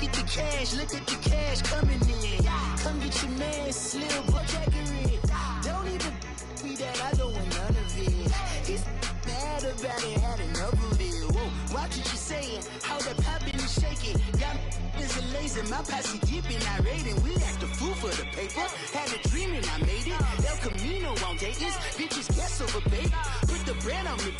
at the cash coming in. Come get your man, Slim, Buck Jackery. Don't even me that I don't want none of it. He's mad about it, had enough of it. Whoa, watch what you saying, how that poppin' and shaking. Got is a lazy, my posse dipping, I raiding. We act a fool for the paper. Had a dream and I made it. El Camino on Dayton's, bitches guess over bait. Put the bread on me.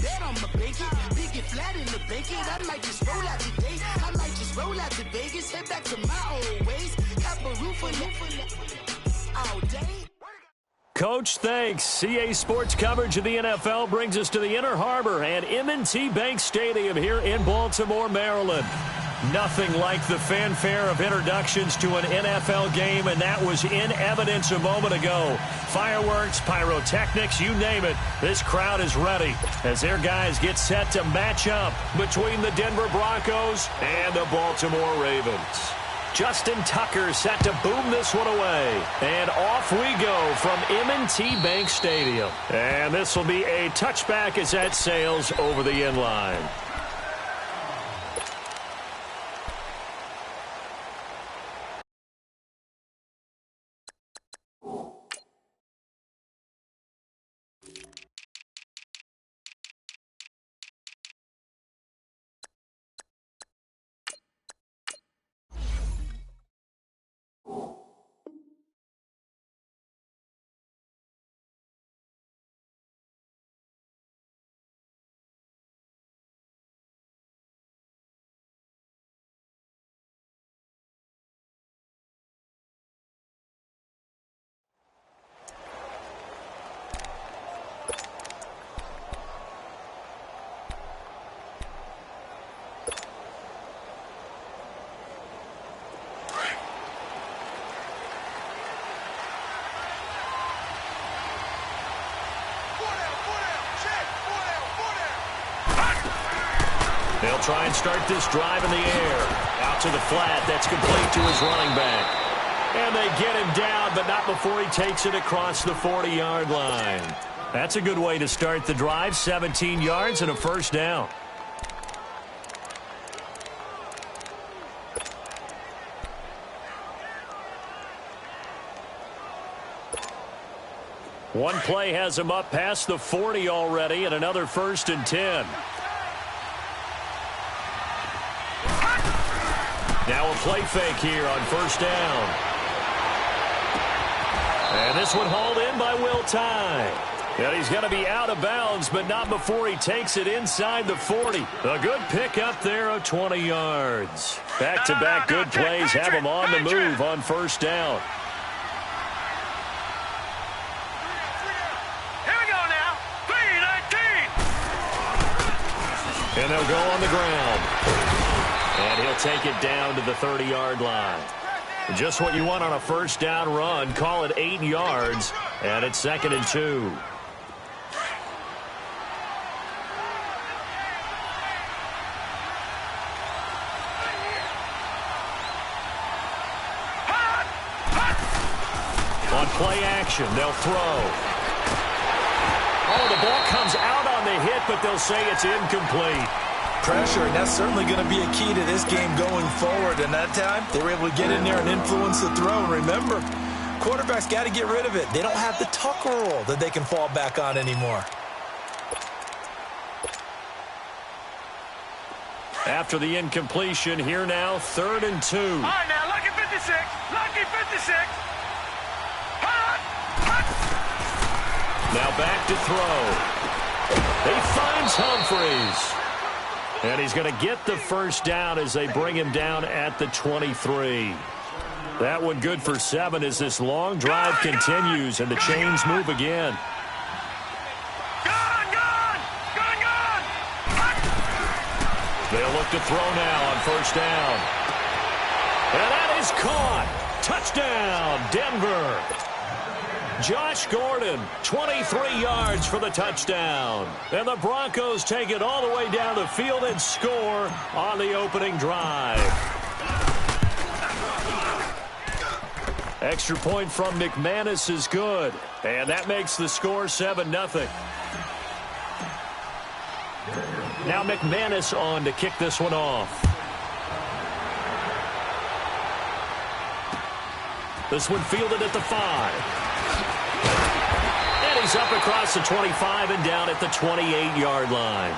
Bet on my bacon, big it flat in the bacon. I might just roll out today. I might just roll out to Vegas, head back to my old ways. Cop a roof all day. Coach, thanks. CA Sports coverage of the NFL brings us to the Inner Harbor and M&T Bank Stadium here in Baltimore, Maryland. Nothing like the fanfare of introductions to an NFL game, and that was in evidence a moment ago. Fireworks, pyrotechnics, you name it. This crowd is ready as their guys get set to match up between the Denver Broncos and the Baltimore Ravens. Justin Tucker set to boom this one away. And off we go from M&T Bank Stadium. And this will be a touchback as that sails over the end line. They'll try and start this drive in the air. Out to the flat. That's complete to his running back. And they get him down, but not before he takes it across the 40-yard line. That's a good way to start the drive. 17 yards and a first down. One play has him up past the 40 already, and another 1st and 10. Now a play fake here on 1st down. And this one hauled in by Will Tye. And he's going to be out of bounds, but not before he takes it inside the 40. A good pickup there of 20 yards. Back-to-back good plays have him on the move on 1st down. Here we go now. 3-19. And they'll go on the ground. And he'll take it down to the 30-yard line. Just what you want on a 1st down run. Call it 8 yards. And it's 2nd and 2. On play action, they'll throw. Oh, the ball comes out on the hit, but they'll say it's incomplete. Pressure, and that's certainly going to be a key to this game going forward. And that time, they were able to get in there and influence the throw. Remember, quarterbacks got to get rid of it. They don't have the Tucker rule that they can fall back on anymore. After the incompletion, here now, 3rd and 2. All right, now, lucky 56. Lucky 56. Now back to throw. He finds Humphreys. And he's going to get the 1st down as they bring him down at the 23. That one good for 7 as this long drive continues and the chains move again. They'll look to throw now on 1st down. And that is caught. Touchdown, Denver. Josh Gordon, 23 yards for the touchdown. And the Broncos take it all the way down the field and score on the opening drive. Extra point from McManus is good. And that makes the score 7-0. Now McManus on to kick this one off. This one fielded at the 5. And he's up across the 25 and down at the 28-yard line.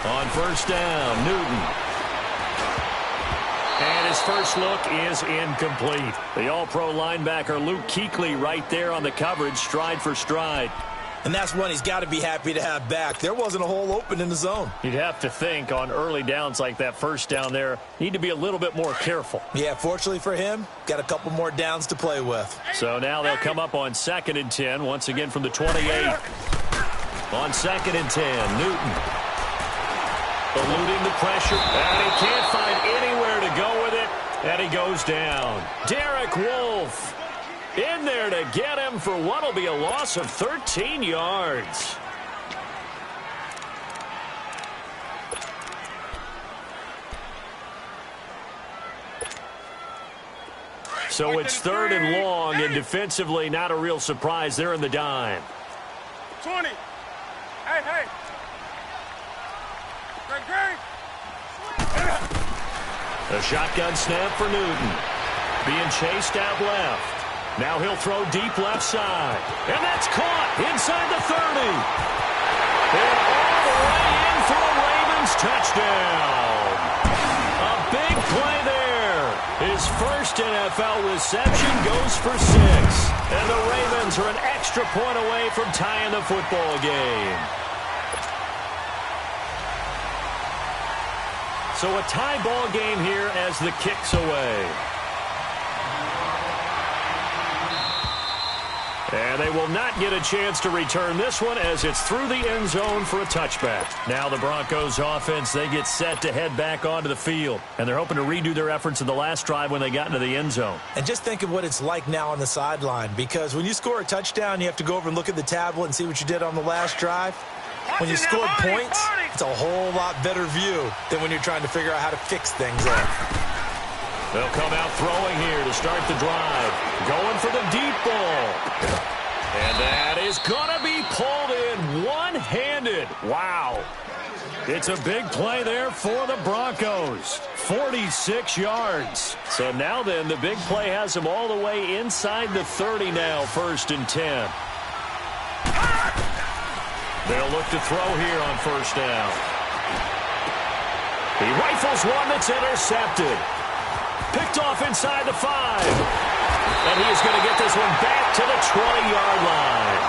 On first down, Newton. And his first look is incomplete. The all-pro linebacker Luke Kuechly right there on the coverage, stride for stride. And that's one he's got to be happy to have back. There wasn't a hole open in the zone. You'd have to think on early downs like that first down there, need to be a little bit more careful. Yeah, fortunately for him, got a couple more downs to play with. So now they'll come up on 2nd and 10, once again from the 28. On 2nd and 10, Newton. Eluding the pressure, and he can't find anywhere to go with it, and he goes down. Derek Wolfe in there to get him for what will be a loss of 13 yards. So it's 3rd and long, and defensively not a real surprise. They're in the dime. 20. Hey. A shotgun snap for Newton. Being chased out left. Now he'll throw deep left side. And that's caught inside the 30. And all the way in for a Ravens touchdown. A big play there. His first NFL reception goes for 6. And the Ravens are an extra point away from tying the football game. So a tie ball game here as the kick's away. And they will not get a chance to return this one as it's through the end zone for a touchback. Now the Broncos offense, they get set to head back onto the field. And they're hoping to redo their efforts in the last drive when they got into the end zone. And just think of what it's like now on the sideline, because when you score a touchdown, you have to go over and look at the tablet and see what you did on the last drive. When you score points, it's a whole lot better view than when you're trying to figure out how to fix things up. They'll come out throwing here to start the drive. Going for the deep ball. And that is going to be pulled in one-handed. Wow. It's a big play there for the Broncos. 46 yards. So now then, the big play has them all the way inside the 30 now, 1st and 10. They'll look to throw here on first down. He rifles one that's intercepted. Picked off inside the 5. And he is going to get this one back to the 20-yard line.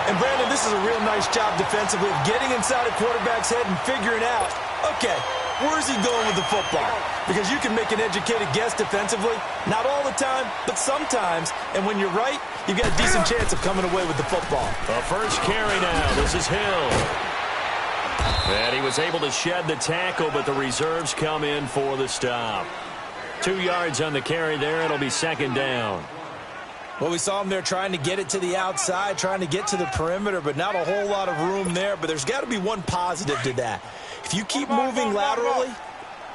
And, Brandon, this is a real nice job defensively of getting inside a quarterback's head and figuring out, okay, where's he going with the football? Because you can make an educated guess defensively. Not all the time, but sometimes. And when you're right, you've got a decent chance of coming away with the football. The first carry now. This is Hill. And he was able to shed the tackle, but the reserves come in for the stop. 2 yards on the carry there. It'll be 2nd down. Well, we saw him there trying to get it to the outside, trying to get to the perimeter, but not a whole lot of room there. But there's got to be one positive to that. If you keep moving laterally,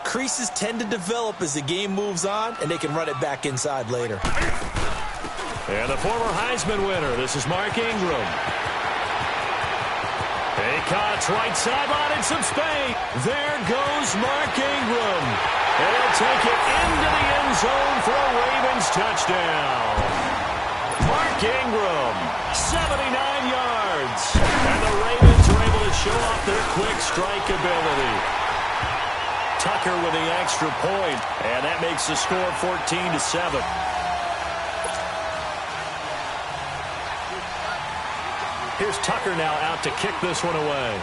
creases tend to develop as the game moves on, and they can run it back inside later. And the former Heisman winner, this is Mark Ingram. He cuts right sideline in some space. There goes Mark Ingram. And he'll take it into the end zone for a Ravens touchdown. Mark Ingram, 79 yards. And the Ravens are able to show off their quick strike ability. Tucker with the extra point, and that makes the score 14-7. Here's Tucker now out to kick this one away.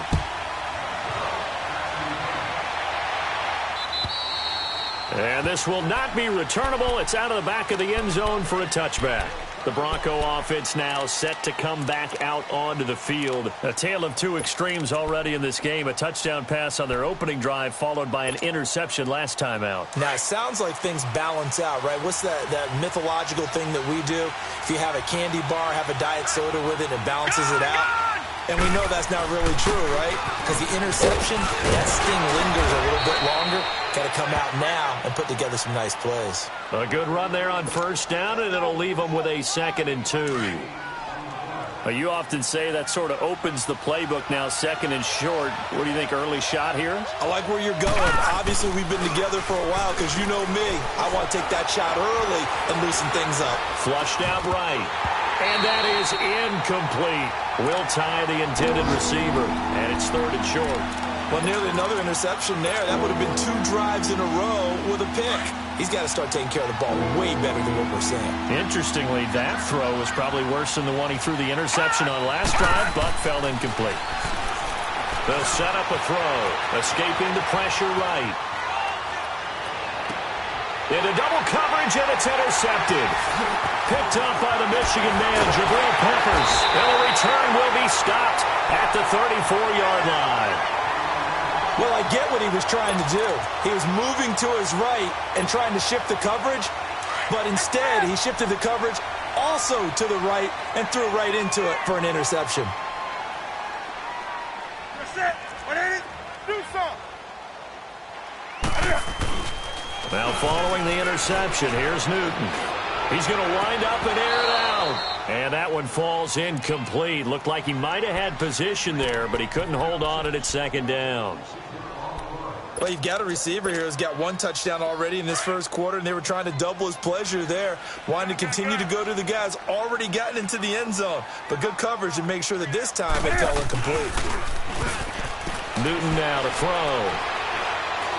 And this will not be returnable. It's out of the back of the end zone for a touchback. The Bronco offense now set to come back out onto the field. A tale of two extremes already in this game. A touchdown pass on their opening drive followed by an interception last time out. Now, it sounds like things balance out, right? What's that mythological thing that we do? If you have a candy bar, have a diet soda with it, it balances it out. And we know that's not really true, right? Because the interception, that sting lingers a little bit longer. Got to come out now and put together some nice plays. A good run there on first down, and it'll leave them with a 2nd and 2. You often say that sort of opens the playbook now, 2nd and short. What do you think, early shot here? I like where you're going. Obviously, we've been together for a while because you know me. I want to take that shot early and loosen things up. Flushed out right. And that is incomplete. Will tie the intended receiver, and it's 3rd and short. Well, nearly another interception there. That would have been 2 drives in a row with a pick. He's got to start taking care of the ball way better than what we're seeing. Interestingly, that throw was probably worse than the one he threw the interception on last drive, but fell incomplete. They'll set up a throw, escaping the pressure right. Into double coverage, and it's intercepted. Picked up by the Michigan man, Jabril Peppers. And the return will be stopped at the 34-yard line. Well, I get what he was trying to do. He was moving to his right and trying to shift the coverage, but instead he shifted the coverage also to the right and threw right into it for an interception. That's it. What is it? Do something. Now following the interception, here's Newton. He's going to wind up and air it out. And that one falls incomplete. Looked like he might have had position there, but he couldn't hold on it at 2nd down. Well, you've got a receiver here who's got 1 touchdown already in this first quarter, and they were trying to double his pleasure there, wanting to continue to go to the guys already gotten into the end zone. But good coverage to make sure that this time it fell incomplete. Newton now to throw.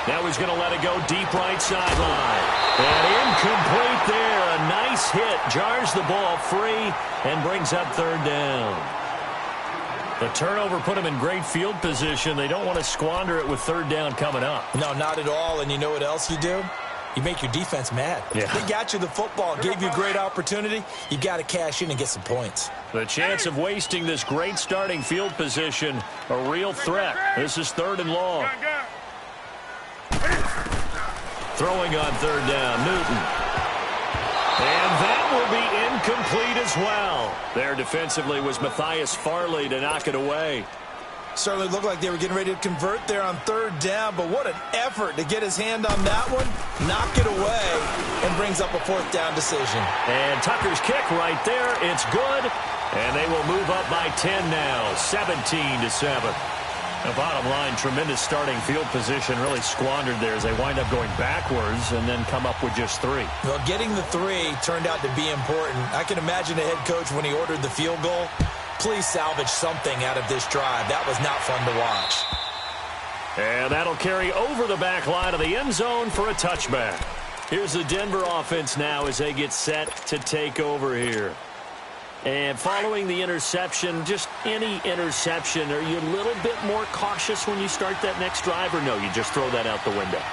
Now he's going to let it go deep right sideline. And incomplete there. A nice hit. Jars the ball free and brings up 3rd down. The turnover put him in great field position. They don't want to squander it with 3rd down coming up. No, not at all. And you know what else you do? You make your defense mad. Yeah. They got you the football, gave you a great opportunity. You got to cash in and get some points. The chance of wasting this great starting field position, a real threat. This is 3rd and long. Throwing on 3rd down, Newton. And that will be incomplete as well. There defensively was Matthias Farley to knock it away. Certainly looked like they were getting ready to convert there on 3rd down, but what an effort to get his hand on that one, knock it away, and brings up a 4th down decision. And Tucker's kick right there, it's good, and they will move up by 10 now, 17-7. The bottom line, tremendous starting field position, really squandered there as they wind up going backwards and then come up with just 3. Well, getting the 3 turned out to be important. I can imagine the head coach when he ordered the field goal. Please salvage something out of this drive. That was not fun to watch. And that'll carry over the back line of the end zone for a touchback. Here's the Denver offense now as they get set to take over here. And following the interception, just any interception, are you a little bit more cautious when you start that next drive, or no, you just throw that out the window?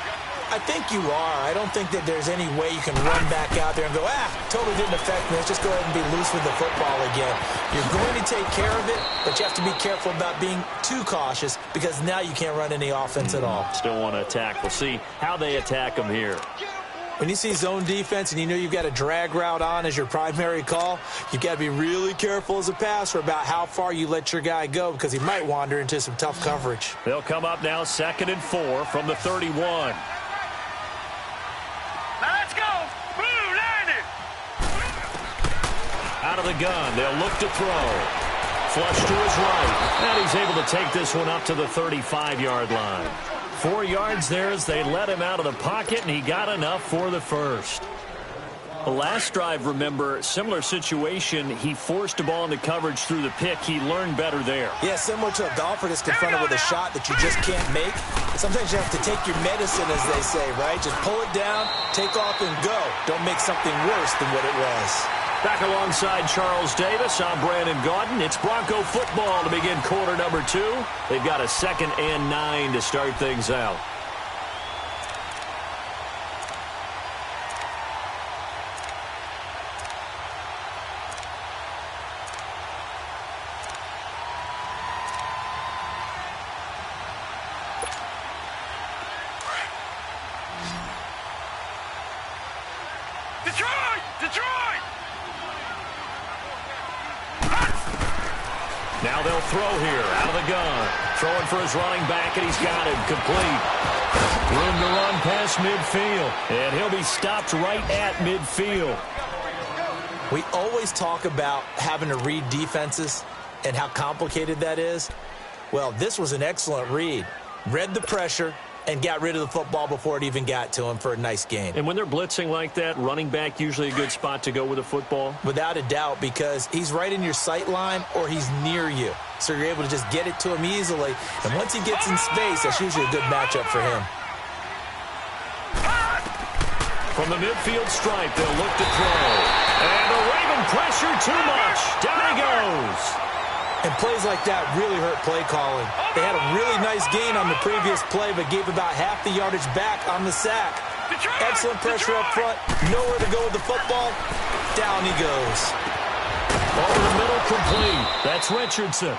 I think you are. I don't think that there's any way you can run back out there and go, totally didn't affect me. Let's just go ahead and be loose with the football again. You're going to take care of it, but you have to be careful about being too cautious because now you can't run any offense at all. Still want to attack. We'll see how they attack them here. When you see zone defense and you know you've got a drag route on as your primary call, you've got to be really careful as a passer about how far you let your guy go because he might wander into some tough coverage. They'll come up now 2nd and 4 from the 31. Now let's go. Blue, line it. Out of the gun, they'll look to throw. Flush to his right. And he's able to take this one up to the 35-yard line. 4 yards there as they let him out of the pocket, and he got enough for the first. The last drive, remember, similar situation. He forced a ball into coverage through the pick. He learned better there. Yeah, similar to a golfer that's confronted with a shot that you just can't make. Sometimes you have to take your medicine, as they say, right? Just pull it down, take off, and go. Don't make something worse than what it was. Back alongside Charles Davis, I'm Brandon Gaudin. It's Bronco football to begin quarter number 2. They've got a 2nd and 9 to start things out. Detroit! Now they'll throw here, out of the gun. Throwing for his running back, and he's got him. Complete. Room to run past midfield. And he'll be stopped right at midfield. We always talk about having to read defenses and how complicated that is. Well, this was an excellent read. Read the pressure and got rid of the football before it even got to him for a nice gain. And when they're blitzing like that, running back usually a good spot to go with a football? Without a doubt, because he's right in your sight line or he's near you. So you're able to just get it to him easily. And once he gets in space, that's usually a good matchup for him. From the midfield stripe, they'll look to throw. And the Raven pressure too much. Down he goes. And plays like that really hurt play calling. They had a really nice gain on the previous play, but gave about half the yardage back on the sack. Excellent pressure up front. Nowhere to go with the football. Down he goes. Over the middle, complete. That's Richardson.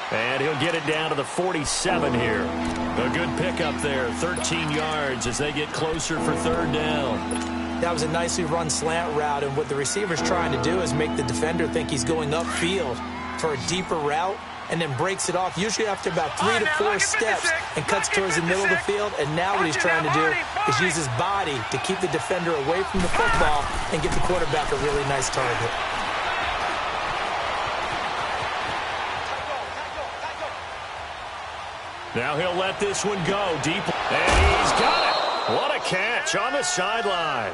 And he'll get it down to the 47 here. A good pickup there. 13 yards as they get closer for third down. That was a nicely run slant route, and what the receiver's trying to do is make the defender think he's going upfield for a deeper route, and then breaks it off, usually after about 3 to 4 steps, and cuts towards the middle of the field. And now what he's trying to do is use his body to keep the defender away from the football and get the quarterback a really nice target. Now he'll let this one go deep, and he's got it. What a catch on the sideline.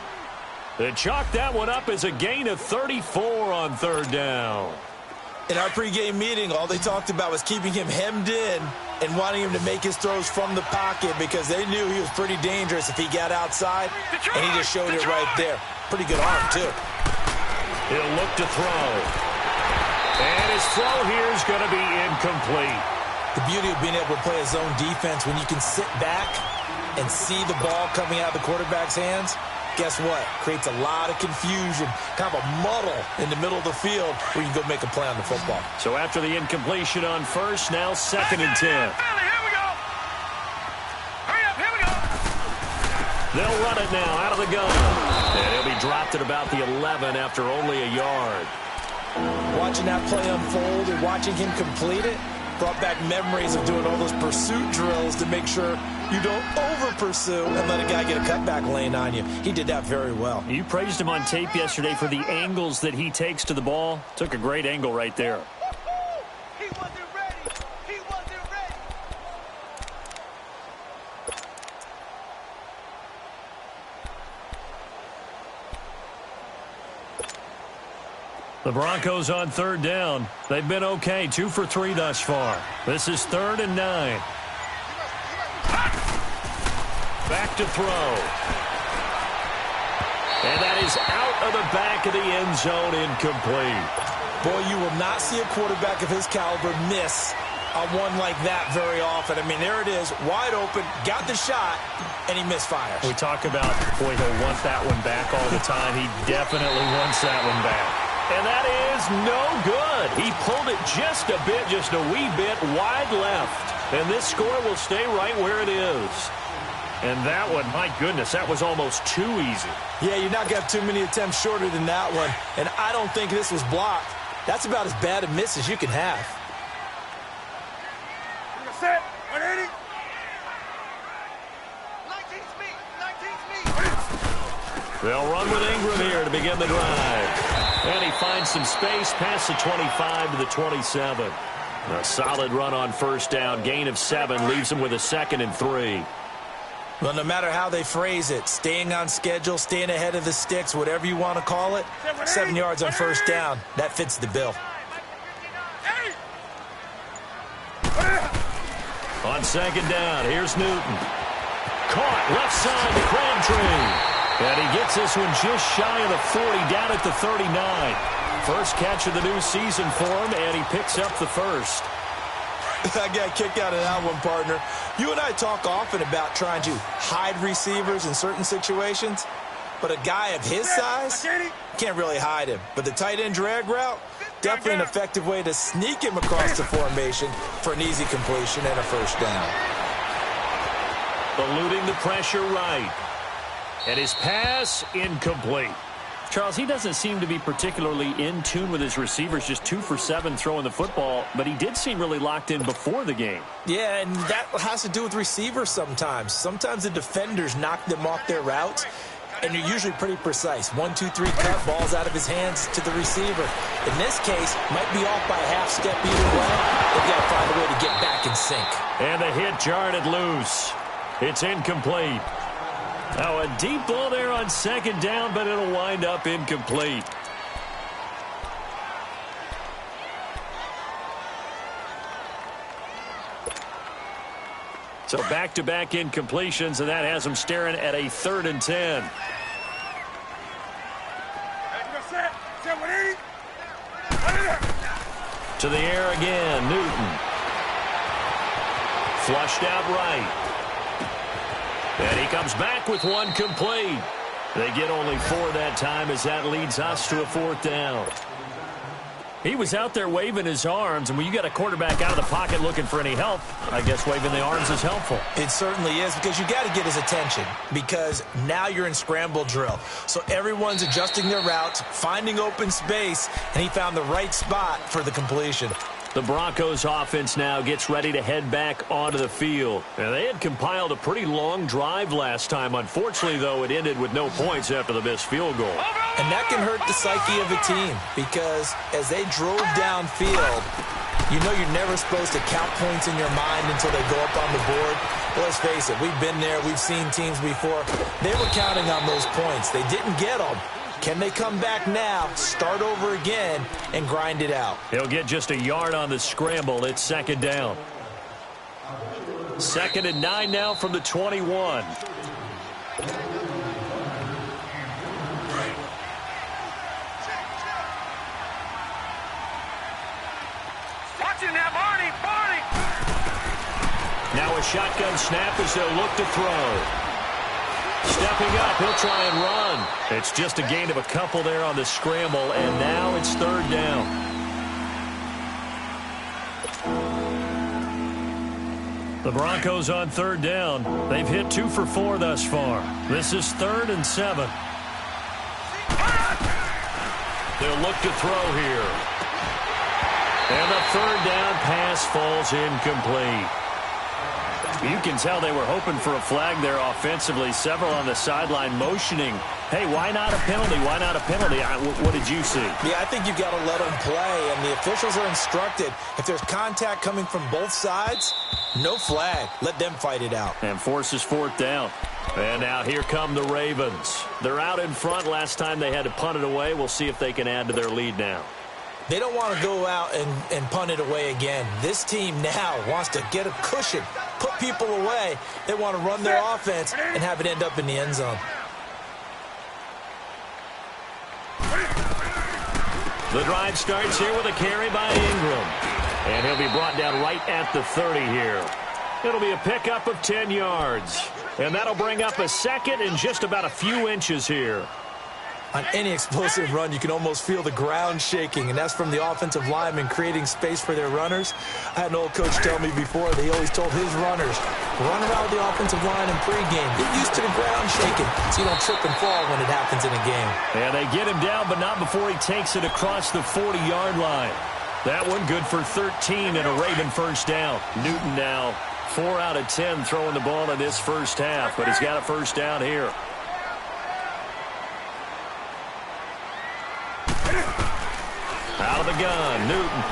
They chalked that one up as a gain of 34 on third down. In our pregame meeting, all they talked about was keeping him hemmed in and wanting him to make his throws from the pocket because they knew he was pretty dangerous if he got outside, and he just showed it right there. Pretty good arm, too. He'll look to throw. And his throw here is going to be incomplete. The beauty of being able to play a zone defense when you can sit back and see the ball coming out of the quarterback's hands, guess what? Creates a lot of confusion, kind of a muddle in the middle of the field where you can go make a play on the football. So after the incompletion on first, now 2nd and 10. Here we go. Hurry up, here we go. They'll run it now out of the gun. And he'll be dropped at about the 11 after only a yard. Watching that play unfold and watching him complete it brought back memories of doing all those pursuit drills to make sure you don't over-pursue and let a guy get a cutback lane on you. He did that very well. You praised him on tape yesterday for the angles that he takes to the ball. Took a great angle right there. He wasn't ready. He wasn't ready. The Broncos on third down. They've been okay, 2 for 3 thus far. This is 3rd and 9. Back to throw. And that is out of the back of the end zone, incomplete. Boy, you will not see a quarterback of his caliber miss on one like that very often. I mean, there it is, wide open, got the shot, and he misfires. We talk about, boy, he'll want that one back all the time. He definitely wants that one back. And that is no good. He pulled it just a bit, just a wee bit wide left. And this score will stay right where it is. And that one, my goodness, that was almost too easy. Yeah, you're not going to have too many attempts shorter than that one. And I don't think this was blocked. That's about as bad a miss as you can have. Set. 180. 19 speed. 19 speed. They'll run with Ingram here to begin the drive. And he finds some space past the 25 to the 27. A solid run on first down. Gain of 7 leaves him with a 2nd and 3. Well, no matter how they phrase it, staying on schedule, staying ahead of the sticks, whatever you want to call it, 7 yards on first down, that fits the bill. On 2nd down, here's Newton. Caught left side to Crabtree. And he gets this one just shy of the 40, down at the 39. First catch of the new season for him, and he picks up the first. I got kicked out of that one, partner. You and I talk often about trying to hide receivers in certain situations, but a guy of his size can't really hide him. But the tight end drag route, definitely an effective way to sneak him across the formation for an easy completion and a first down. Eluding the pressure right. And his pass incomplete. Charles, he doesn't seem to be particularly in tune with his receivers, just 2 for 7 throwing the football, but he did seem really locked in before the game. Yeah, and that has to do with receivers sometimes. Sometimes the defenders knock them off their routes, and you're usually pretty precise. 1, 2, 3 cut, balls out of his hands to the receiver. In this case, might be off by a half step either way. They've got to find a way to get back in sync. And the hit jarred it loose. It's incomplete. Now a deep ball there on second down, but it'll wind up incomplete. So back-to-back incompletions, and that has them staring at a 3rd and 10. To the air again, Newton. Flushed out right. And he comes back with one complete. They get only 4 that time as that leads us to a 4th down. He was out there waving his arms, and when you got a quarterback out of the pocket looking for any help, I guess waving the arms is helpful. It certainly is, because you got to get his attention, because now you're in scramble drill. So everyone's adjusting their routes, finding open space, and he found the right spot for the completion. The Broncos offense now gets ready to head back onto the field. And they had compiled a pretty long drive last time. Unfortunately, though, it ended with no points after the missed field goal. And that can hurt the psyche of a team, because as they drove downfield, you know you're never supposed to count points in your mind until they go up on the board. But let's face it, we've been there, we've seen teams before. They were counting on those points. They didn't get them. Can they come back now, start over again, and grind it out? He'll get just a yard on the scramble. It's 2nd down. 2nd and 9 now from the 21. Watching that, Barney! Now a shotgun snap as they'll look to throw. Stepping up, he'll try and run. It's just a gain of a couple there on the scramble, and now it's 3rd down. The Broncos on 3rd down. They've hit 2 for 4 thus far. This is 3rd and 7. They'll look to throw here. And the 3rd down pass falls incomplete. You can tell they were hoping for a flag there offensively. Several on the sideline motioning, hey, why not a penalty? Why not a penalty? What did you see? Yeah, I think you've got to let them play, and the officials are instructed. If there's contact coming from both sides, no flag. Let them fight it out. And forces 4th down. And now here come the Ravens. They're out in front. Last time they had to punt it away. We'll see if they can add to their lead now. They don't want to go out and punt it away again. This team now wants to get a cushion, put people away. They want to run their offense and have it end up in the end zone. The drive starts here with a carry by Ingram. And he'll be brought down right at the 30 here. It'll be a pickup of 10 yards. And that'll bring up a 2nd and just about a few inches here. On any explosive run, you can almost feel the ground shaking, and that's from the offensive linemen creating space for their runners. I had an old coach tell me before that he always told his runners, run around the offensive line in pregame. Get used to the ground shaking so you don't trip and fall when it happens in a game. And they get him down, but not before he takes it across the 40-yard line. That one good for 13 and a Raven 1st down. Newton now 4 out of 10 throwing the ball in this first half, but he's got a 1st down here. Out of the gun, Newton.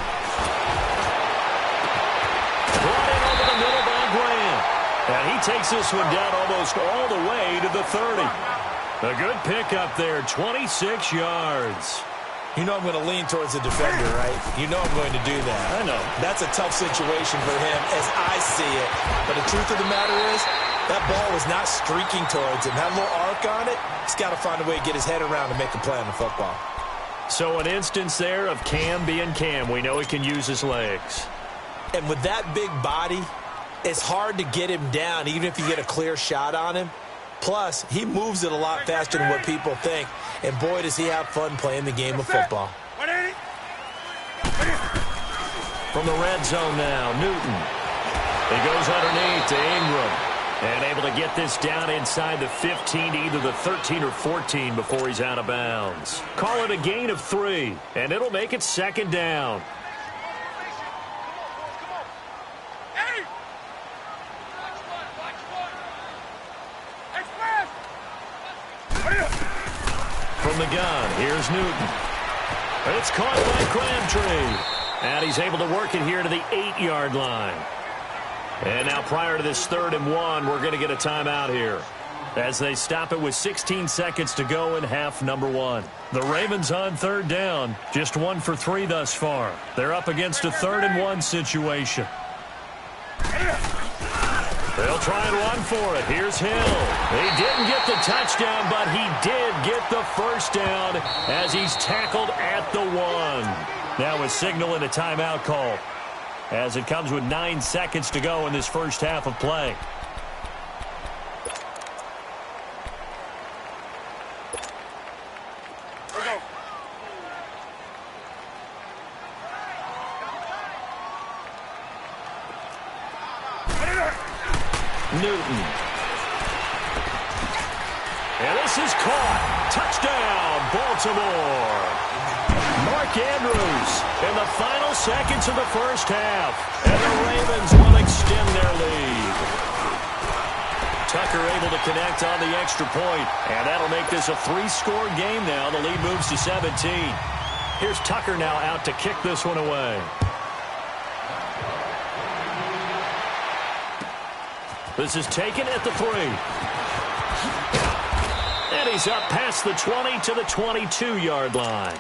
Brought in over the middle by Grant. And he takes this one down almost all the way to the 30. A good pickup there, 26 yards. You know I'm going to lean towards the defender, right? You know I'm going to do that. I know. That's a tough situation for him as I see it. But the truth of the matter is, that ball was not streaking towards him. That little arc on it, he's got to find a way to get his head around and make a play on the football. So an instance there of Cam being Cam. We know he can use his legs. And with that big body, it's hard to get him down, even if you get a clear shot on him. Plus, he moves it a lot faster than what people think. And boy, does he have fun playing the game of football. From the red zone now, Newton. He goes underneath to Ingram. And able to get this down inside the 15 to either the 13 or 14 before he's out of bounds. Call it a gain of 3, and it'll make it second down. From the gun, here's Newton. It's caught by Crabtree. And he's able to work it here to the 8-yard line. And now prior to this 3rd and 1, we're going to get a timeout here as they stop it with 16 seconds to go in half number 1. The Ravens on 3rd down, just 1 for 3 thus far. They're up against a 3rd and 1 situation. They'll try and run for it. Here's Hill. He didn't get the touchdown, but he did get the first down as he's tackled at the 1. Now a signal and a timeout call, as it comes with 9 seconds to go in this first half of play. Newton. And this is caught. Touchdown, Baltimore. Mark Andrews in the final seconds of the first half. And the Ravens will extend their lead. Tucker able to connect on the extra point. And that'll make this a 3-score game now. The lead moves to 17. Here's Tucker now out to kick this one away. This is taken at the 3. And he's up past the 20 to the 22-yard line.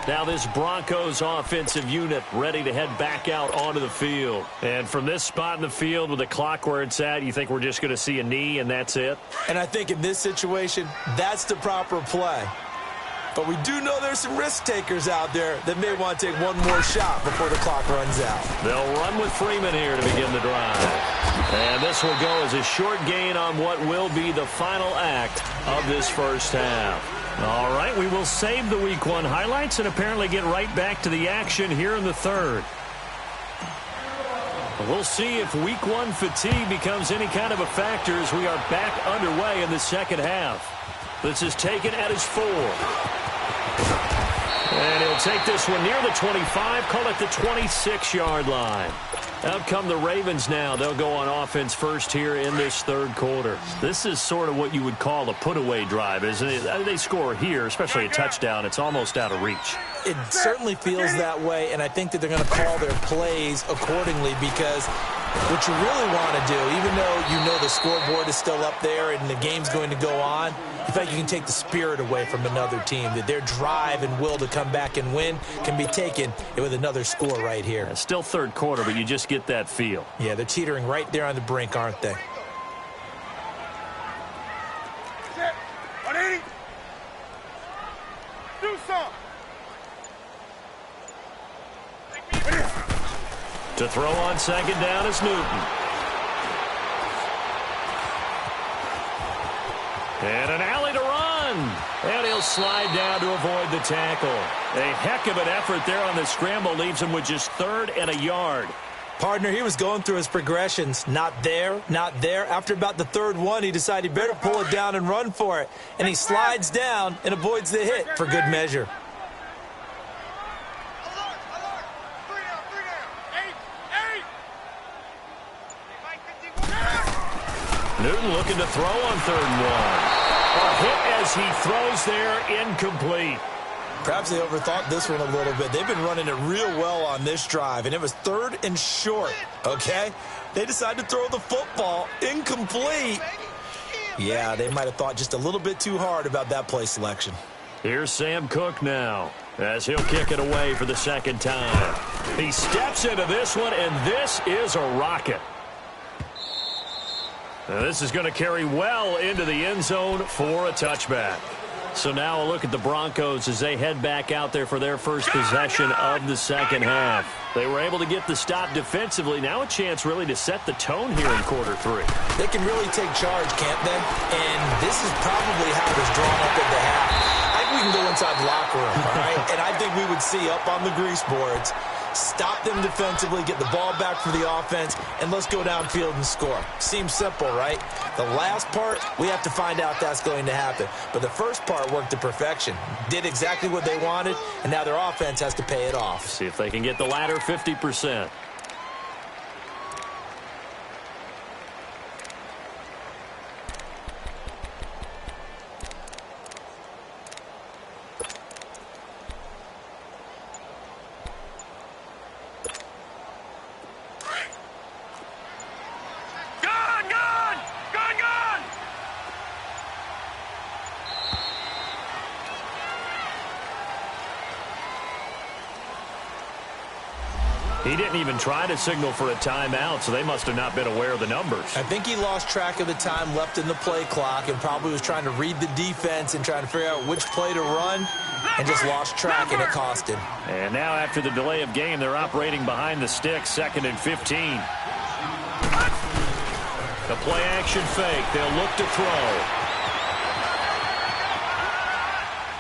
Now this Broncos offensive unit ready to head back out onto the field. And from this spot in the field with the clock where it's at, you think we're just going to see a knee and that's it? And I think in this situation, that's the proper play. But we do know there's some risk takers out there that may want to take one more shot before the clock runs out. They'll run with Freeman here to begin the drive. And this will go as a short gain on what will be the final act of this first half. All right, we will save the Week 1 highlights and apparently get right back to the action here in the 3rd. We'll see if Week 1 fatigue becomes any kind of a factor as we are back underway in the second half. This is taken at his 4. And he'll take this one near the 25, call it the 26-yard line. Out come the Ravens now. They'll go on offense first here in this 3rd quarter. This is sort of what you would call a put-away drive, isn't it? They score here, especially a touchdown. It's almost out of reach. It certainly feels that way, and I think that they're going to call their plays accordingly because what you really want to do, even though you know the scoreboard is still up there and the game's going to go on, in fact, you can take the spirit away from another team, that their drive and will to come back and win can be taken with another score right here. Yeah, still 3rd quarter, but you just get that feel. Yeah, they're teetering right there on the brink, aren't they? Set. 180. Do something. To throw on second down is Newton. And an alley to run. And he'll slide down to avoid the tackle. A heck of an effort there on the scramble. Leaves him with just 3rd and a yard. Partner, he was going through his progressions. Not there, not there. After about the 3rd one, he decided he better pull it down and run for it. And he slides down and avoids the hit for good measure. Newton looking to throw on 3rd and 1. A hit as he throws there, incomplete. Perhaps they overthought this one a little bit. They've been running it real well on this drive, and it was 3rd and short, okay? They decided to throw the football incomplete. Yeah, they might have thought just a little bit too hard about that play selection. Here's Sam Cook now as he'll kick it away for the 2nd time. He steps into this one, and this is a rocket. Now this is going to carry well into the end zone for a touchback. So now a look at the Broncos as they head back out there for their first possession of the second half. They were able to get the stop defensively. Now a chance really to set the tone here in quarter 3. They can really take charge, can't they? And this is probably how it was drawn up at the half. I think we can go inside the locker room, all right? And I think we would see up on the grease boards stop them defensively, get the ball back for the offense, and let's go downfield and score. Seems simple, right? The last part, we have to find out that's going to happen. But the first part worked to perfection. Did exactly what they wanted, and now their offense has to pay it off. See if they can get the latter 50%. He didn't even try to signal for a timeout, so they must have not been aware of the numbers. I think he lost track of the time left in the play clock and probably was trying to read the defense and trying to figure out which play to run and just lost track, and it cost him. And now after the delay of game, they're operating behind the sticks, 2nd and 15. The play action fake. They'll look to throw.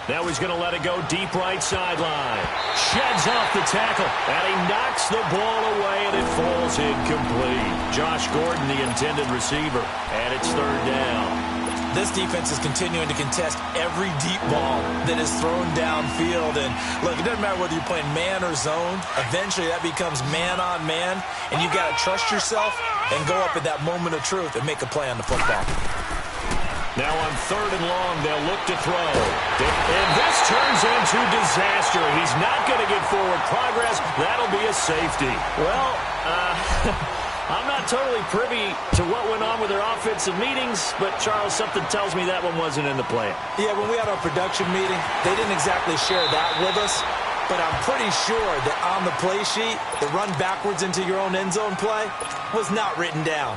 Now he's going to let it go deep right sideline. Sheds off the tackle, and he knocks the ball away, and it falls incomplete. Josh Gordon, the intended receiver, and it's 3rd down. This defense is continuing to contest every deep ball that is thrown downfield. And, look, it doesn't matter whether you're playing man or zone. Eventually that becomes man-on-man, and you've got to trust yourself and go up at that moment of truth and make a play on the football. Now on 3rd and long, they'll look to throw. And this turns into disaster. He's not going to get forward progress. That'll be a safety. Well, I'm not totally privy to what went on with their offensive meetings, but, Charles, something tells me that one wasn't in the plan. Yeah, when we had our production meeting, they didn't exactly share that with us, but I'm pretty sure that on the play sheet, the run backwards into your own end zone play was not written down.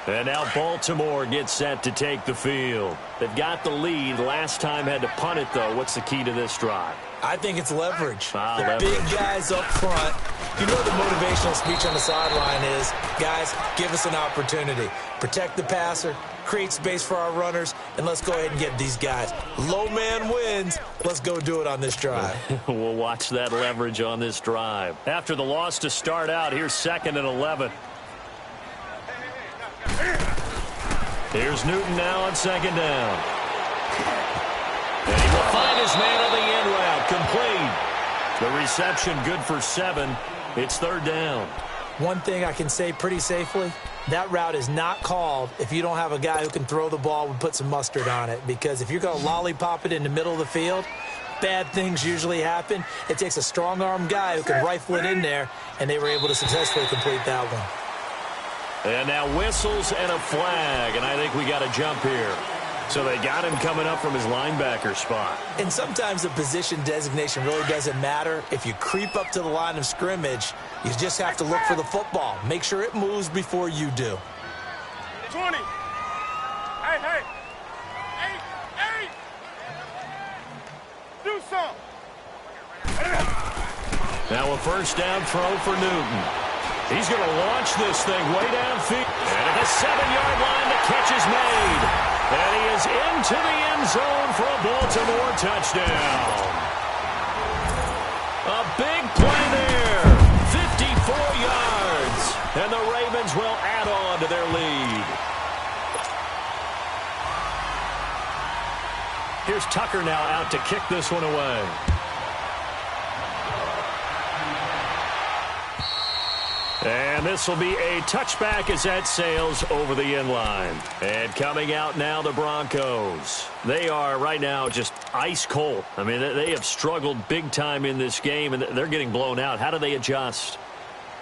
And now Baltimore gets set to take the field. They've got the lead. Last time had to punt it, though. What's the key to this drive? I think it's leverage. Leverage. Big guys up front. You know the motivational speech on the sideline is, guys, give us an opportunity. Protect the passer, create space for our runners, and let's go ahead and get these guys. Low man wins. Let's go do it on this drive. We'll watch that leverage on this drive. After the loss to start out, here's 2nd and 11. Here's Newton now on 2nd down. And he will find his man on the end route. Complete. The reception good for 7. It's 3rd down. One thing I can say pretty safely, that route is not called if you don't have a guy who can throw the ball and put some mustard on it. Because if you're going to lollipop it in the middle of the field, bad things usually happen. It takes a strong-arm guy who can rifle it in there, and they were able to successfully complete that one. And now whistles and a flag, and I think we got a jump here. So they got him coming up from his linebacker spot. And sometimes the position designation really doesn't matter. If you creep up to the line of scrimmage, you just have to look for the football. Make sure it moves before you do. 20. Hey. Do something. Now a 1st down throw for Newton. He's going to launch this thing way downfield. And at the 7-yard line, the catch is made. And he is into the end zone for a Baltimore touchdown. A big play there. 54 yards. And the Ravens will add on to their lead. Here's Tucker now out to kick this one away. And this will be a touchback as that sails over the end line. And coming out now, the Broncos. They are right now just ice cold. I mean, they have struggled big time in this game, and they're getting blown out. How do they adjust?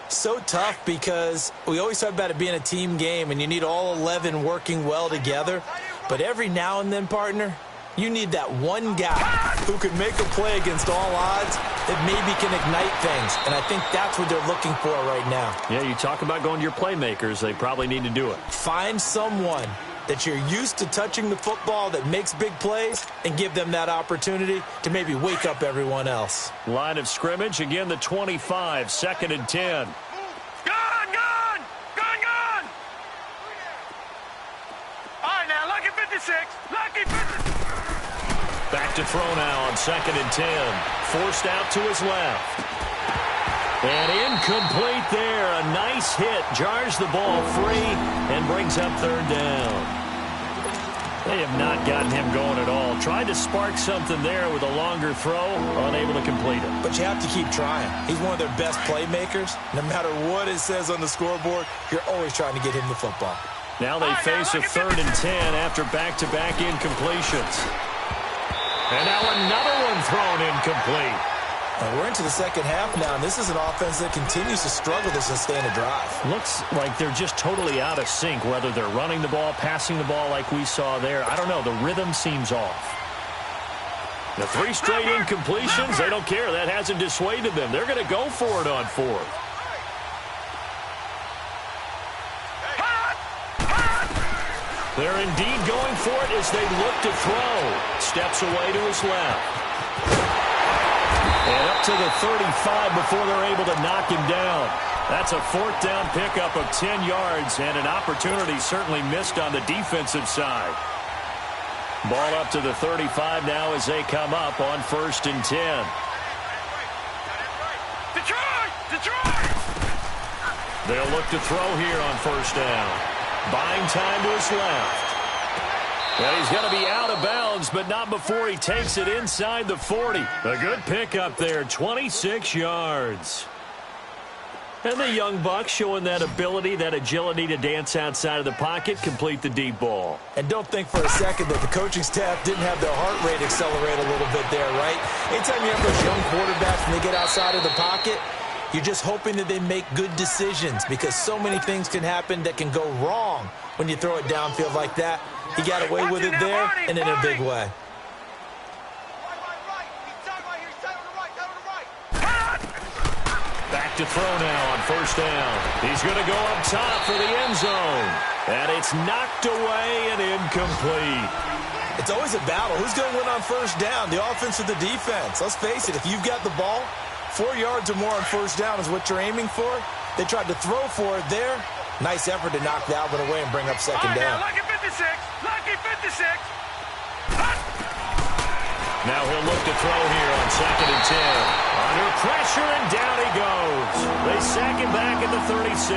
So tough because we always talk about it being a team game, and you need all 11 working well together. But every now and then, partner, you need that one guy who can make a play against all odds that maybe can ignite things. And I think that's what they're looking for right now. Yeah, you talk about going to your playmakers. They probably need to do it. Find someone that you're used to touching the football that makes big plays and give them that opportunity to maybe wake up everyone else. Line of scrimmage, again, the 25, 2nd and 10. Gone! All right, now, lucky 56. Lucky 56. Back to throw now on 2nd and 10. Forced out to his left. And incomplete there. A nice hit. Jars the ball free and brings up third down. They have not gotten him going at all. Tried to spark something there with a longer throw. Unable to complete it. But you have to keep trying. He's one of their best playmakers. No matter what it says on the scoreboard, you're always trying to get him the football. Now they face a 3rd and 10 after back-to-back incompletions. And now another one thrown incomplete. And we're into the second half now, and this is an offense that continues to struggle to sustain a drive. Looks like they're just totally out of sync, whether they're running the ball, passing the ball like we saw there. I don't know. The rhythm seems off. The 3 straight incompletions, they don't care. That hasn't dissuaded them. They're going to go for it on 4th. They're indeed going for it as they look to throw. Steps away to his left. And up to the 35 before they're able to knock him down. That's a 4th down pickup of 10 yards and an opportunity certainly missed on the defensive side. Ball up to the 35 now as they come up on 1st and 10. Detroit! They'll look to throw here on 1st down. Buying time to his left. Well, he's going to be out of bounds, but not before he takes it inside the 40. A good pickup there, 26 yards. And the young buck showing that ability, that agility to dance outside of the pocket, complete the deep ball. And don't think for a second that the coaching staff didn't have their heart rate accelerate a little bit there, right? Anytime you have those young quarterbacks and they get outside of the pocket, you're just hoping that they make good decisions because so many things can happen that can go wrong when you throw it downfield like that. He got away with it there and in a big way. Back to throw now on 1st down. He's going to go up top for the end zone. And it's knocked away and incomplete. It's always a battle. Who's going to win on 1st down, the offense or the defense? Let's face it, if you've got the ball, 4 yards or more on 1st down is what you're aiming for. They tried to throw for it there. Nice effort to knock that one away and bring up 2nd down. Lucky 56. Lucky 56. Now he'll look to throw here on 2nd and 10. Under pressure, and down he goes. They sack him back at the 36.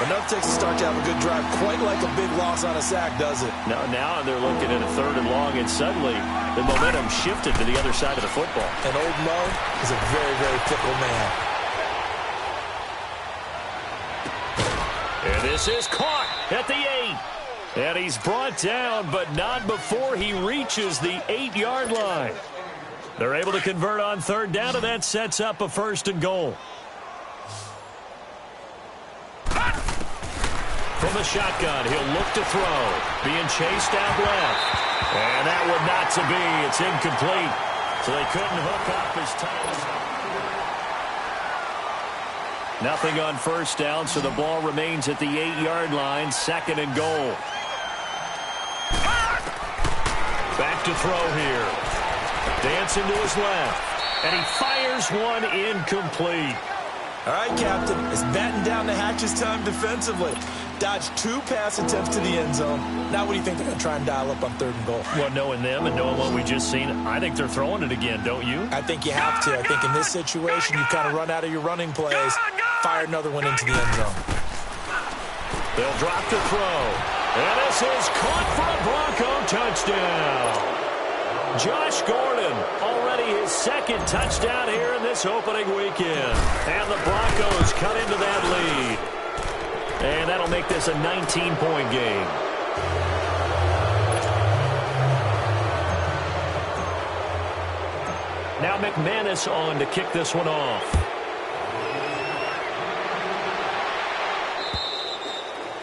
Enough takes to start to have a good drive. Quite like a big loss on a sack, does it? Now they're looking at a 3rd and long, and suddenly the momentum shifted to the other side of the football. And Old Mo is a very, very fickle man. And this is caught at the 8. And he's brought down, but not before he reaches the 8-yard line. They're able to convert on 3rd down, and that sets up a 1st and goal. From the shotgun, he'll look to throw. Being chased out left. And that one not to be. It's incomplete. So they couldn't hook up as time. Nothing on 1st down, so the ball remains at the 8-yard line. 2nd and goal. Back to throw here. Dancing to his left. And he fires one incomplete. All right, Captain. It's batten down the hatches time defensively. Dodged 2 pass attempts to the end zone. Now what do you think they're going to try and dial up on 3rd and goal? Well, knowing them and knowing what we just seen, I think they're throwing it again, don't you? I think you have to. I think in this situation, you kind of run out of your running plays, fire another one into the end zone. They'll drop the throw. And this is caught for a Bronco touchdown. Josh Gordon, already his 2nd touchdown here in this opening weekend. And the Broncos cut into that lead. And that'll make this a 19-point game. Now McManus on to kick this one off.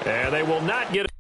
And they will not get it.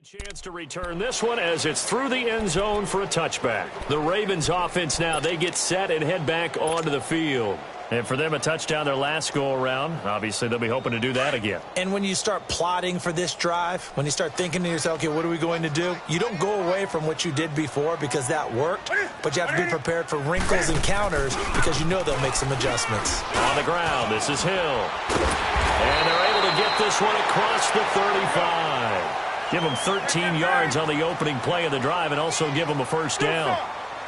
Chance to return this one as it's through the end zone for a touchback. The Ravens offense now, they get set and head back onto the field. And for them, a touchdown their last go-around. Obviously, they'll be hoping to do that again. And when you start plotting for this drive, when you start thinking to yourself, okay, what are we going to do? You don't go away from what you did before because that worked, but you have to be prepared for wrinkles and counters because you know they'll make some adjustments. On the ground, this is Hill. And they're able to get this one across the 35. Give them 13 yards on the opening play of the drive and also give them a first down.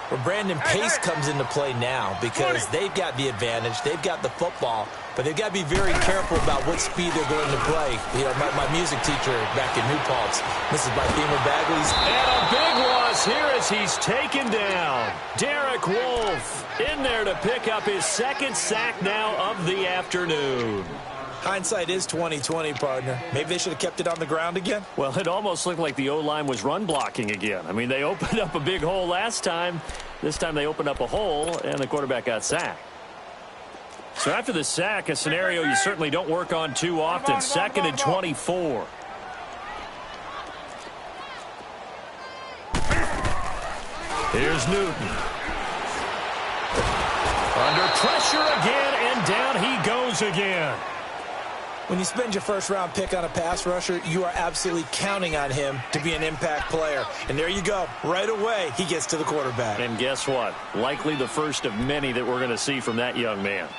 Well, Brandon, pace comes into play now because they've got the advantage. They've got the football, but they've got to be very careful about what speed they're going to play. You know, my music teacher back in New Paltz, Mrs. Bythema Bagley's. And a big loss here as he's taken down. Derek Wolfe in there to pick up his second sack now of the afternoon. Hindsight is 20/20, partner. Maybe they should have kept it on the ground again. Well, it almost looked like the O-line was run blocking again. I mean, they opened up a big hole last time. This time they opened up a hole, and the quarterback got sacked. So after the sack, a scenario you certainly don't work on too often. Second and 24. Here's Newton. Under pressure again, and down he goes again. When you spend your first-round pick on a pass rusher, you are absolutely counting on him to be an impact player. And there you go. Right away, he gets to the quarterback. And guess what? Likely the first of many that we're going to see from that young man.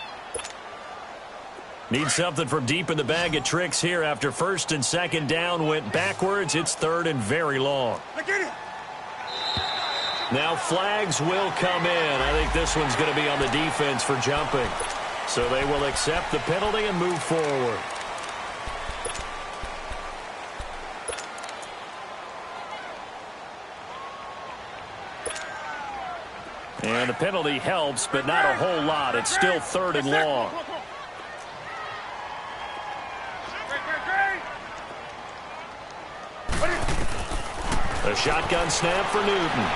Need something from deep in the bag of tricks here after first and second down went backwards. It's third and very long. Now flags will come in. I think this one's going to be on the defense for jumping. So they will accept the penalty and move forward. And the penalty helps, but not a whole lot. It's still third and long. A shotgun snap for Newton.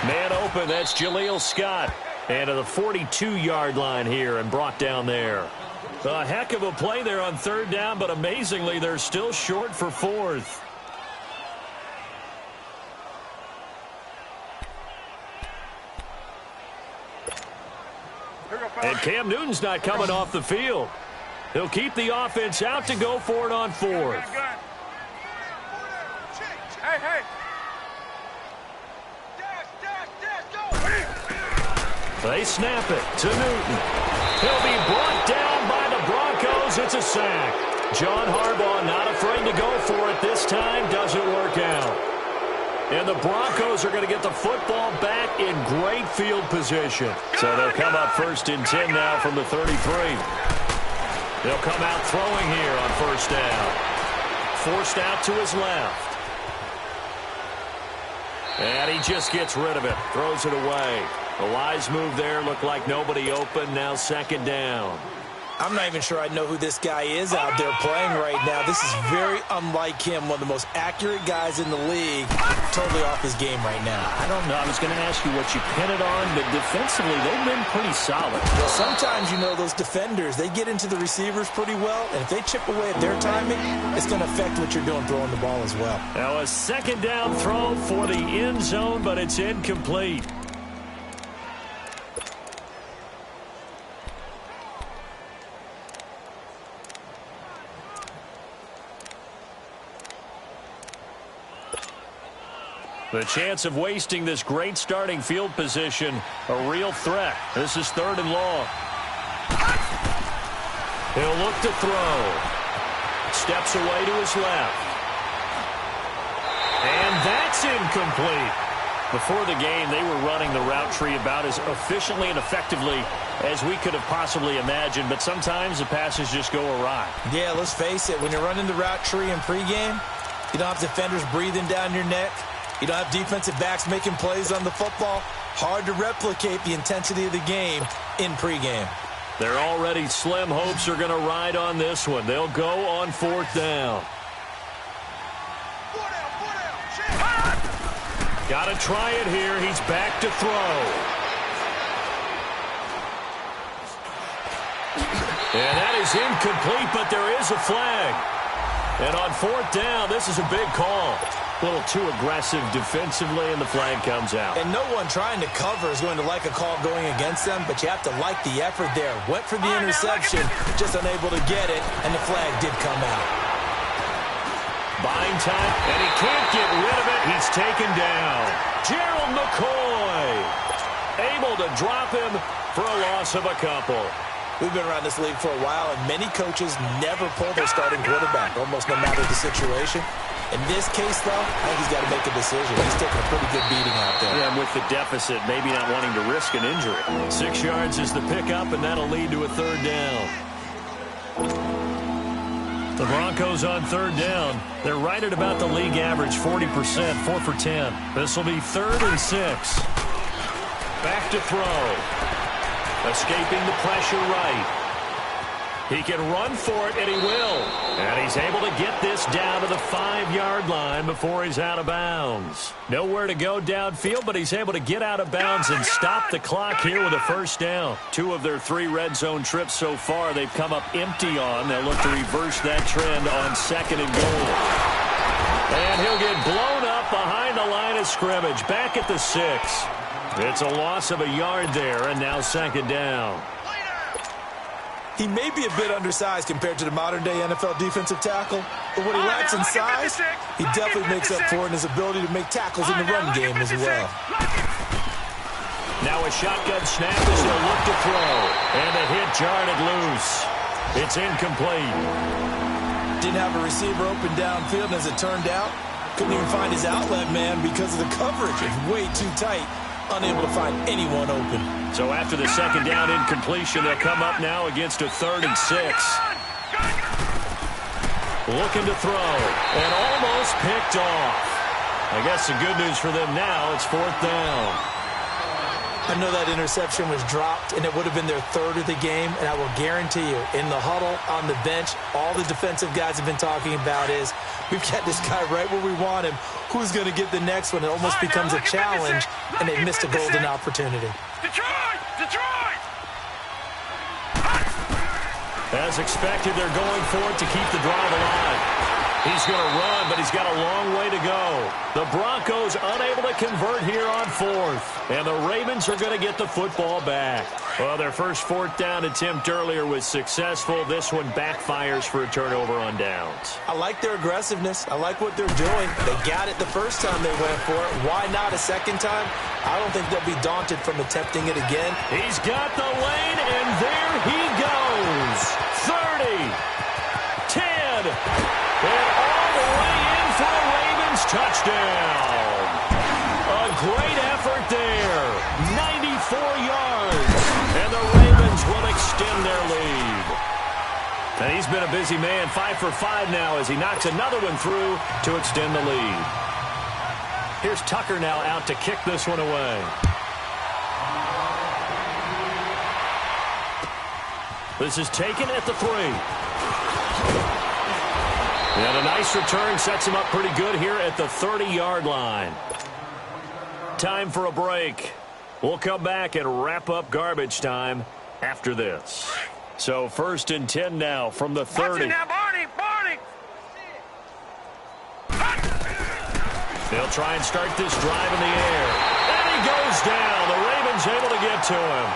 Man open, that's Jaleel Scott. And to the 42-yard line here and brought down there. A heck of a play there on third down, but amazingly, they're still short for fourth. And Cam Newton's not coming off the field. He'll keep the offense out to go for it on fourth. Hey. They snap it to Newton. He'll be brought down by the Broncos. It's a sack. John Harbaugh not afraid to go for it this time. Doesn't work out. And the Broncos are going to get the football back in great field position. So they'll come up first and 10 now from the 33. They'll come out throwing here on first down. Forced out to his left. And he just gets rid of it. Throws it away. The wise move there. Looked like nobody open. Now second down. I'm not even sure I know who this guy is out there playing right now. This is very unlike him, one of the most accurate guys in the league. Totally off his game right now. I don't know. I was going to ask you what you pin it on, but defensively, they've been pretty solid. Well, sometimes, you know, those defenders, they get into the receivers pretty well, and if they chip away at their timing, it's going to affect what you're doing throwing the ball as well. Now a second down throw for the end zone, but it's incomplete. The chance of wasting this great starting field position, a real threat. This is third and long. He'll look to throw. Steps away to his left. And that's incomplete. Before the game, they were running the route tree about as efficiently and effectively as we could have possibly imagined, but sometimes the passes just go awry. Yeah, let's face it. When you're running the route tree in pregame, you don't have defenders breathing down your neck. You don't have defensive backs making plays on the football. Hard to replicate the intensity of the game in pregame. They're already slim hopes are going to ride on this one. They'll go on fourth down. Got to try it here. He's back to throw. And that is incomplete, but there is a flag. And on fourth down, this is a big call. A little too aggressive defensively, and the flag comes out. And no one trying to cover is going to like a call going against them, but you have to like the effort there. Went for the interception, just unable to get it, and the flag did come out. Buying time, and he can't get rid of it. He's taken down. Gerald McCoy able to drop him for a loss of a couple. We've been around this league for a while, and many coaches never pull their starting quarterback, almost no matter the situation. In this case, though, I think he's got to make a decision. He's taking a pretty good beating out there. Yeah, and with the deficit, maybe not wanting to risk an injury. 6 yards is the pickup, and that'll lead to a third down. The Broncos on third down. They're right at about the league average, 40%, 4 for 10. This will be 3rd and 6. Back to throw. Escaping the pressure right. He can run for it, and he will. And he's able to get this down to the 5-yard line before he's out of bounds. Nowhere to go downfield, but he's able to get out of bounds and stop the clock here with a first down. 2 of their 3 red zone trips so far they've come up empty on. They'll look to reverse that trend on 2nd and goal. And he'll get blown up behind the line of scrimmage. Back at the 6. It's a loss of a yard there, and now 2nd down. He may be a bit undersized compared to the modern-day NFL defensive tackle, but what he lacks in size, he definitely makes up for in his ability to make tackles in the run game as well. Now a shotgun snap as he'll look to throw, and the hit jarred it loose. It's incomplete. Didn't have a receiver open downfield, and as it turned out, couldn't even find his outlet man because of the coverage. It's way too tight. Unable to find anyone open. So after the 2nd down incompletion, they'll come up now against a 3rd and 6. Looking to throw, and almost picked off. I guess the good news for them now, it's 4th down. I know that interception was dropped, and it would have been their 3rd of the game, and I will guarantee you, in the huddle, on the bench, all the defensive guys have been talking about is, we've got this guy right where we want him. Who's going to get the next one? It almost becomes a challenge, and they've missed a golden opportunity. Detroit! As expected, they're going for it to keep the drive alive. He's going to run, but he's got a long way to go. The Broncos unable to convert here on 4th. And the Ravens are going to get the football back. Well, their first 4th down attempt earlier was successful. This one backfires for a turnover on downs. I like their aggressiveness. I like what they're doing. They got it the first time they went for it. Why not a second time? I don't think they'll be daunted from attempting it again. He's got the lane, and there he goes. 30, 10. And all the way in for a Ravens touchdown. A great effort there. 94 yards. And the Ravens will extend their lead. And he's been a busy man. 5 for 5 now as he knocks another one through to extend the lead. Here's Tucker now out to kick this one away. This is taken at the 3. And a nice return sets him up pretty good here at the 30-yard line. Time for a break. We'll come back and wrap up garbage time after this. So 1st and 10 now from the 30. Barney! They'll try and start this drive in the air. And he goes down. The Ravens able to get to him.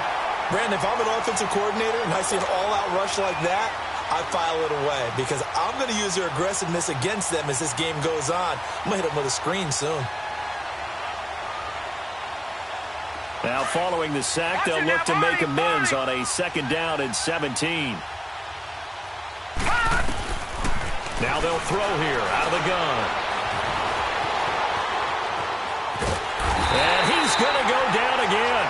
Brandon, if I'm an offensive coordinator and I see an all-out rush like that, I file it away because I'm going to use their aggressiveness against them as this game goes on. I'm going to hit them with a screen soon. Now following the sack, they'll look to make amends on a 2nd down and 17. Now they'll throw here out of the gun. And he's going to go down again.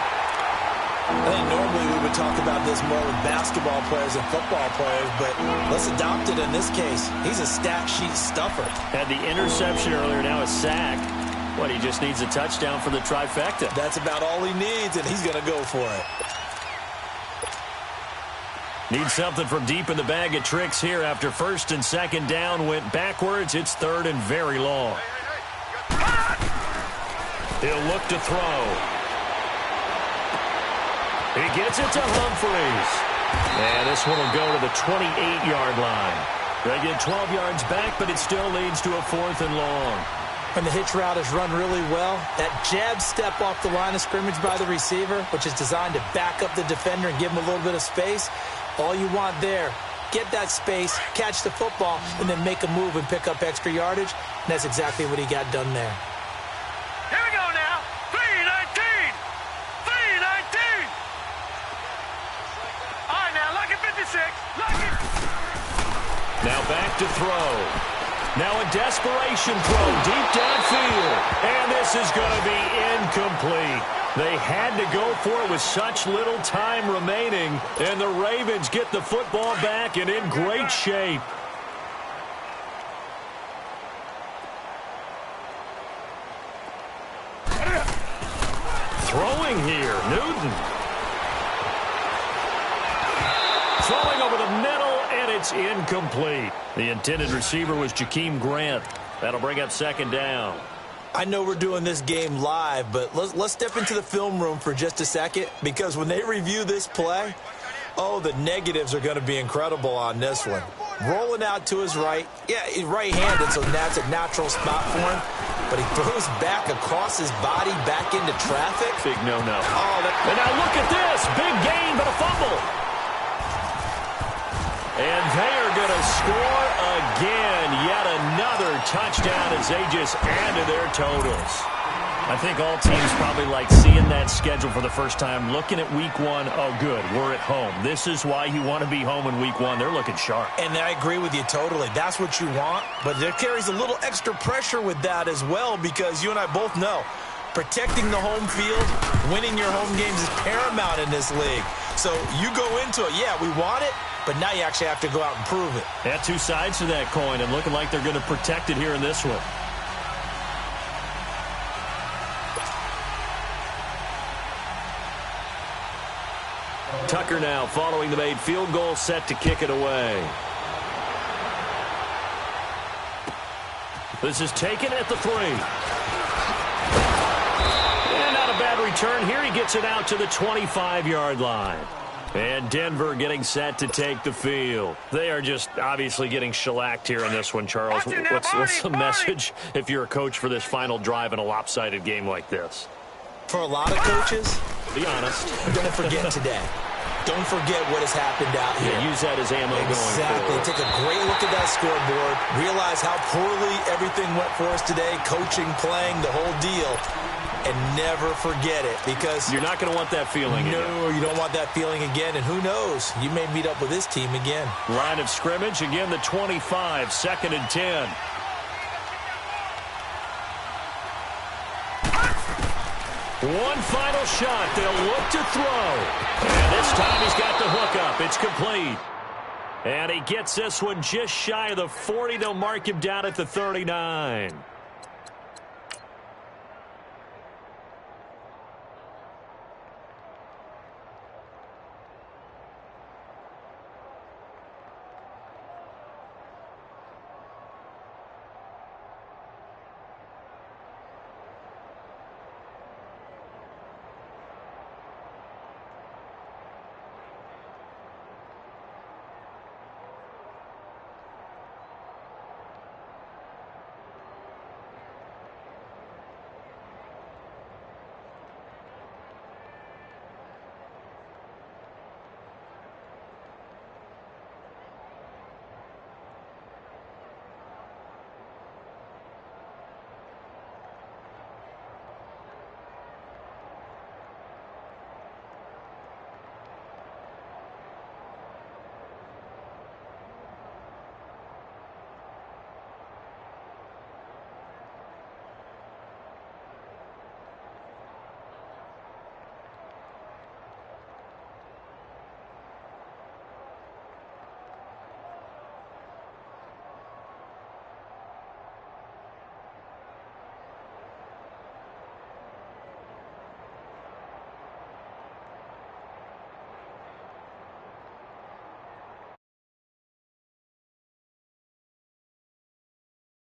I think normally we would talk about this more with basketball players and football players, but let's adopt it in this case. He's a stat sheet stuffer. Had the interception earlier, now a sack. What, he just needs a touchdown for the trifecta. That's about all he needs, and he's going to go for it. Needs something from deep in the bag of tricks here after 1st and 2nd down went backwards. It's 3rd and very long. He'll look to throw. He gets it to Humphries. And this one will go to the 28-yard line. They get 12 yards back, but it still leads to a 4th and long. When the hitch route is run really well, that jab step off the line of scrimmage by the receiver, which is designed to back up the defender and give him a little bit of space, all you want there, get that space, catch the football, and then make a move and pick up extra yardage, and that's exactly what he got done there. Here we go now. 3-19. 3-19. All right, now, lock it 56. Lock it. Now back to throw. Now a desperation throw deep downfield. And this is going to be incomplete. They had to go for it with such little time remaining. And the Ravens get the football back and in great shape. Throwing here, Newton. Throwing over the middle, and it's incomplete. The intended receiver was Jakeem Grant. That'll bring up second down. I know we're doing this game live, but let's step into the film room for just a second, because when they review this play, oh, the negatives are going to be incredible on this one. Rolling out to his right. Yeah, he's right-handed, so that's a natural spot for him. But he throws back across his body back into traffic. Big no-no. Oh, and now look at this. Big gain, but a fumble. And they are going to score again. Yet another touchdown as they just add to their totals. I think all teams probably like seeing that schedule for the first time, looking at week one. Oh, good, we're at home. This is why you want to be home in week one. They're looking sharp. And I agree with you totally. That's what you want. But there carries a little extra pressure with that as well, because you and I both know protecting the home field, winning your home games is paramount in this league. So you go into it, yeah, we want it, but now you actually have to go out and prove it. Yeah, two sides to that coin, and looking like they're going to protect it here in this one. Tucker now following the made field goal, set to kick it away. This is taken at the 3. And not a bad return here. He gets it out to the 25-yard line. And Denver getting set to take the field. They are just obviously getting shellacked here in this one, Charles. What's the message if you're a coach for this final drive in a lopsided game like this? For a lot of coaches, be honest, don't forget today. Don't forget what has happened out here. Yeah, use that as ammo going forward. Exactly. Take a great look at that scoreboard. Realize how poorly everything went for us today. Coaching, playing, the whole deal. And never forget it, because you're not going to want that feeling again. No, you don't want that feeling again. And who knows? You may meet up with this team again. Line of scrimmage, again the 25, 2nd and 10. One final shot. They'll look to throw. And this time he's got the hook up. It's complete. And he gets this one just shy of the 40. They'll mark him down at the 39.